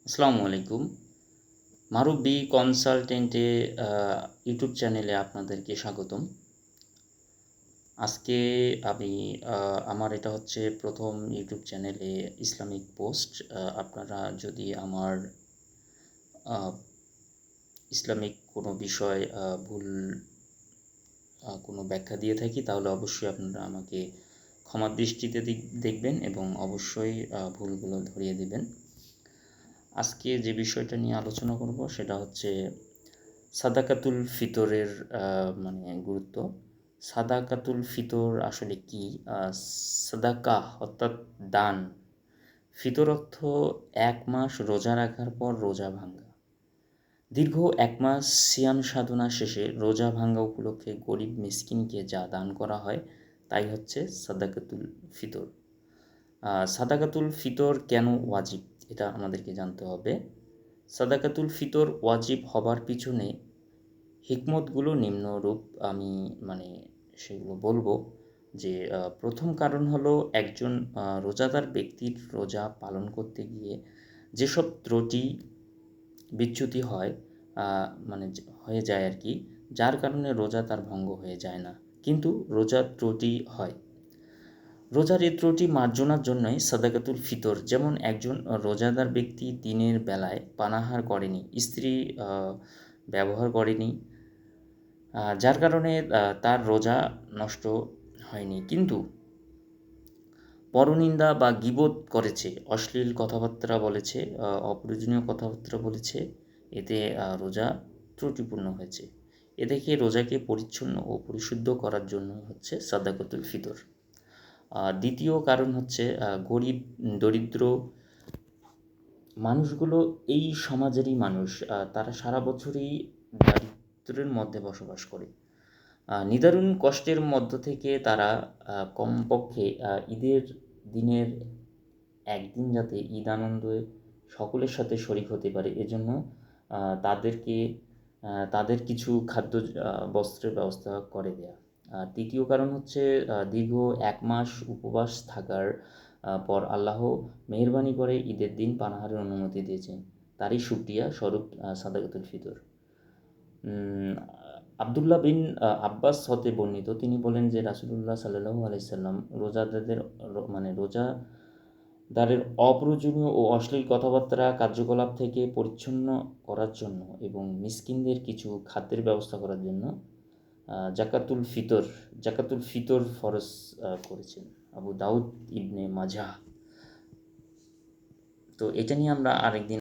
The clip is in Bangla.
আসসালামু আলাইকুম। মারুবি কনসালটেন্টে ইউটিউব চ্যানেলে আপনাদেরকে স্বাগতম। আজকে আমি আমার এটা হচ্ছে ১ম ইউটিউব চ্যানেলে ইসলামিক পোস্ট। আপনারা যদি আমার আ ইসলামিক কোনো বিষয় ভুল কোনো ব্যাখ্যা দিয়ে থাকি তাহলে অবশ্যই আপনারা আমাকে ক্ষমার দৃষ্টিতে দেখবেন এবং অবশ্যই ভুলগুলো ধরিয়ে দিবেন। আজকে যে বিষয়টা নিয়ে আলোচনা করব সেটা হচ্ছে সাদাকাতুল ফিতরের গুরুত্ব। সাদাকাতুল ফিতর আসলে কি? সাদাকা অর্থাৎ দান। ফিতর অর্থ ১ মাস রোজা রাখার পর রোজা ভাঙ্গা। দীর্ঘ ১ মাস সিয়াম সাধনা শেষে রোজা ভাঙ্গা উপলক্ষে গরিব মিসকিনকে যা দান করা হয় তাই হচ্ছে সাদাকাতুল ফিতর। সাদাকাতুল ফিতর কেন ওয়াজিব? এটা আমাদেরকে জানতে হবে। সাদাকাতুল ফিতর ওয়াজিব হবার পিছনে হিকমতগুলো নিম্নরূপ। আমি মানে সেগুলো বলবো যে প্রথম কারণ হলো একজন রোজাদার ব্যক্তির রোজা পালন করতে গিয়ে যেসব ত্রুটি বিচ্যুতি হয় হয়ে যায় আর কি, যার কারণে রোজা তার ভঙ্গ হয়ে যায় না, কিন্তু রোজার ত্রুটি হয়। রোজার এই ত্রুটি মার্জনার জন্যই সাদাকাতুল ফিতর। যেমন একজন রোজাদার ব্যক্তি দিনের বেলায় পানাহার করেনি, স্ত্রী ব্যবহার করেনি, যার কারণে তার রোজা নষ্ট হয়নি, কিন্তু পরনিন্দা বা গীবত করেছে, অশ্লীল কথাবার্তা বলেছে, অপ্রয়োজনীয় কথাবার্তা বলেছে, এতে রোজা ত্রুটিপূর্ণ হয়েছে। এ থেকে রোজাকে পরিচ্ছন্ন ও পরিশুদ্ধ করার জন্য হচ্ছে সাদাকাতুল ফিতর। দ্বিতীয় কারণ হচ্ছে গরিব দরিদ্র মানুষগুলো এই সমাজেরই মানুষ। তারা সারা বছরই দারিদ্র্যের মধ্যে বসবাস করে। নিদারুণ কষ্টের মধ্য থেকে তারা কমপক্ষে ঈদের দিনের একদিন যাতে ঈদ আনন্দে সকলের সাথে শরিক হতে পারে, এজন্য তাদেরকে তাদের কিছু খাদ্য বস্ত্রের ব্যবস্থা করে দেয়া। তৃতীয় কারণ হচ্ছে দীর্ঘ ১ মাস উপবাস থাকার পর আল্লাহ মেহেরবানি করে ঈদের দিন পানাহারের অনুমতি দিয়েছেন, তারই শুকরিয়া স্বরূপ সাদাকাতুল ফিতর। আবদুল্লাহ বিন আব্বাস হতে বর্ণিত, তিনি বলেন যে রাসূলুল্লাহ সাল্লাল্লাহু আলাইহি সাল্লাম রোজাদারের অপ্রয়োজনীয় ও অশ্লীল কথাবার্তা কার্যকলাপ থেকে পরিচ্ছন্ন করার জন্য এবং মিসকিনদের কিছু খাদ্যের ব্যবস্থা করার জন্য জাকাতুল ফিতর ফরজ করেছেন। আবু দাউদ ইবনে মাজাহ। তো এটা নিয়ে আমরা আরেকদিন